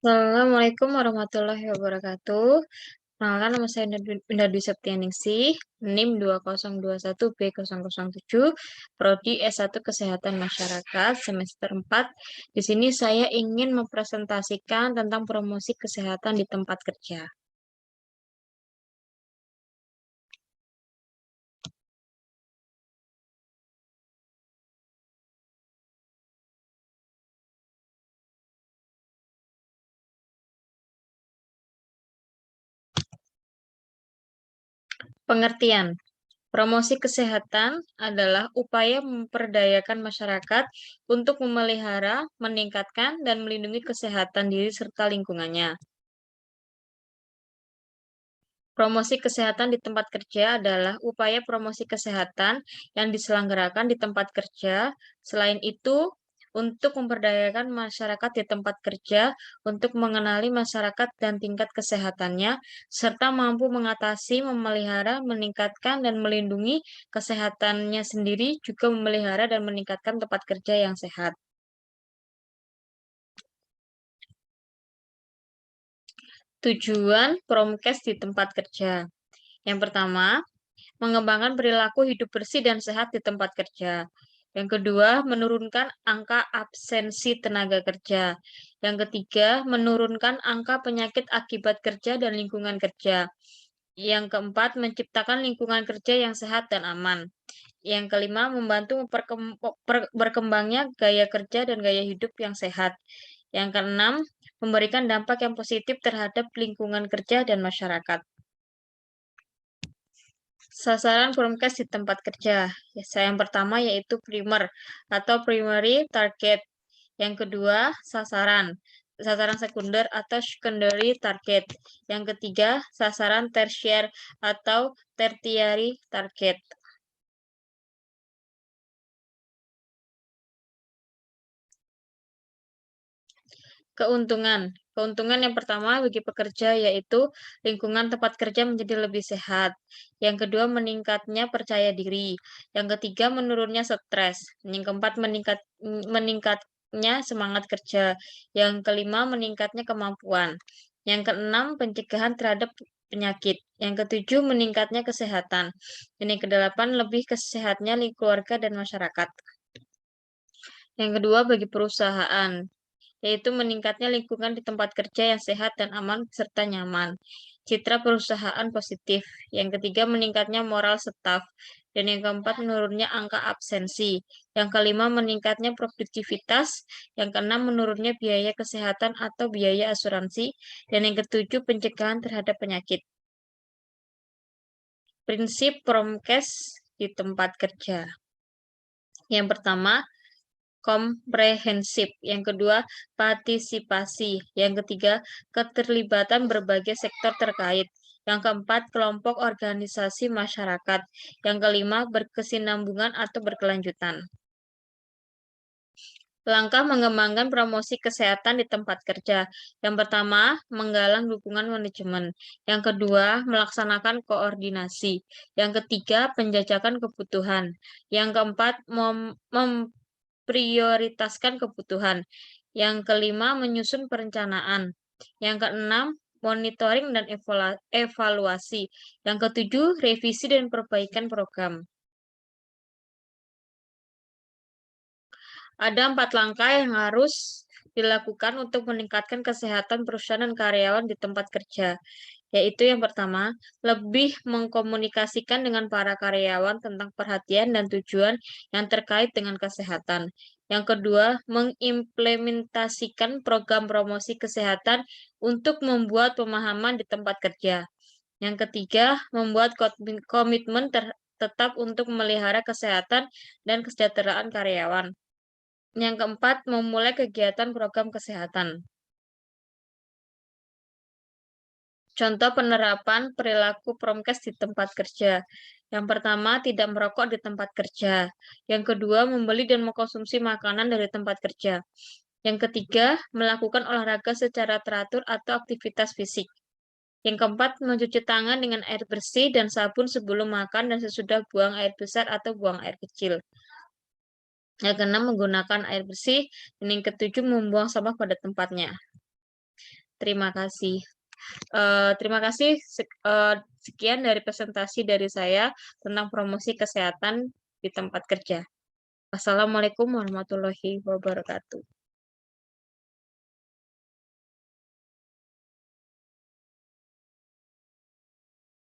Assalamualaikum warahmatullahi wabarakatuh. Perkenalkan, nama saya Indah Dwi Septianingsih, NIM 2021B007, Prodi S1 Kesehatan Masyarakat, semester 4. Di sini saya ingin mempresentasikan tentang promosi kesehatan di tempat kerja. Pengertian. Promosi kesehatan adalah upaya memperdayakan masyarakat untuk memelihara, meningkatkan, dan melindungi kesehatan diri serta lingkungannya. Promosi kesehatan di tempat kerja adalah upaya promosi kesehatan yang diselenggarakan di tempat kerja. Selain itu, untuk memberdayakan masyarakat di tempat kerja, untuk mengenali masyarakat dan tingkat kesehatannya, serta mampu mengatasi, memelihara, meningkatkan, dan melindungi kesehatannya sendiri, juga memelihara dan meningkatkan tempat kerja yang sehat. Tujuan Promkes di tempat kerja. Yang pertama, mengembangkan perilaku hidup bersih dan sehat di tempat kerja. Yang kedua, menurunkan angka absensi tenaga kerja. Yang ketiga, menurunkan angka penyakit akibat kerja dan lingkungan kerja. Yang keempat, menciptakan lingkungan kerja yang sehat dan aman. Yang kelima, membantu berkembangnya gaya kerja dan gaya hidup yang sehat. Yang keenam, memberikan dampak yang positif terhadap lingkungan kerja dan masyarakat. Sasaran Promkes di tempat kerja. Yang pertama yaitu primer atau primary target. Yang kedua, sasaran. Sasaran sekunder atau secondary target. Yang ketiga, sasaran tertiary atau tertiary target. Keuntungan. Keuntungan yang pertama bagi pekerja yaitu lingkungan tempat kerja menjadi lebih sehat. Yang kedua, meningkatnya percaya diri. Yang ketiga, menurunnya stres. Yang keempat, meningkatnya semangat kerja. Yang kelima, meningkatnya kemampuan. Yang keenam, pencegahan terhadap penyakit. Yang ketujuh, meningkatnya kesehatan. Dan yang kedelapan, lebih kesehatnya keluarga dan masyarakat. Yang kedua, bagi perusahaan, yaitu meningkatnya lingkungan di tempat kerja yang sehat dan aman serta nyaman. Citra perusahaan positif. Yang ketiga, meningkatnya moral staf. Dan yang keempat, menurunnya angka absensi. Yang kelima, meningkatnya produktivitas. Yang keenam, menurunnya biaya kesehatan atau biaya asuransi. Dan yang ketujuh, pencegahan terhadap penyakit. Prinsip Promkes di tempat kerja. Yang pertama, komprehensif. Yang kedua, partisipasi. Yang ketiga, keterlibatan berbagai sektor terkait. Yang keempat, kelompok organisasi masyarakat. Yang kelima, berkesinambungan atau berkelanjutan. Langkah mengembangkan promosi kesehatan di tempat kerja. Yang pertama, menggalang dukungan manajemen. Yang kedua, melaksanakan koordinasi. Yang ketiga, penjajakan kebutuhan. Yang keempat, memprioritaskan kebutuhan. Yang kelima, menyusun perencanaan. Yang keenam, monitoring dan evaluasi. Yang ketujuh, revisi dan perbaikan program. Ada 4 langkah yang harus dilakukan untuk meningkatkan kesehatan perusahaan dan karyawan di tempat kerja, yaitu yang pertama, lebih mengkomunikasikan dengan para karyawan tentang perhatian dan tujuan yang terkait dengan kesehatan. Yang kedua, mengimplementasikan program promosi kesehatan untuk membuat pemahaman di tempat kerja. Yang ketiga, membuat komitmen tetap untuk memelihara kesehatan dan kesejahteraan karyawan. Yang keempat, memulai kegiatan program kesehatan. Contoh penerapan perilaku Promkes di tempat kerja. Yang pertama, tidak merokok di tempat kerja. Yang kedua, membeli dan mengkonsumsi makanan dari tempat kerja. Yang ketiga, melakukan olahraga secara teratur atau aktivitas fisik. Yang keempat, mencuci tangan dengan air bersih dan sabun sebelum makan dan sesudah buang air besar atau buang air kecil. Yang keenam, menggunakan air bersih. Dan yang ketujuh, membuang sampah pada tempatnya. Terima kasih. Terima kasih, sekian dari presentasi dari saya tentang promosi kesehatan di tempat kerja. Wassalamualaikum warahmatullahi wabarakatuh.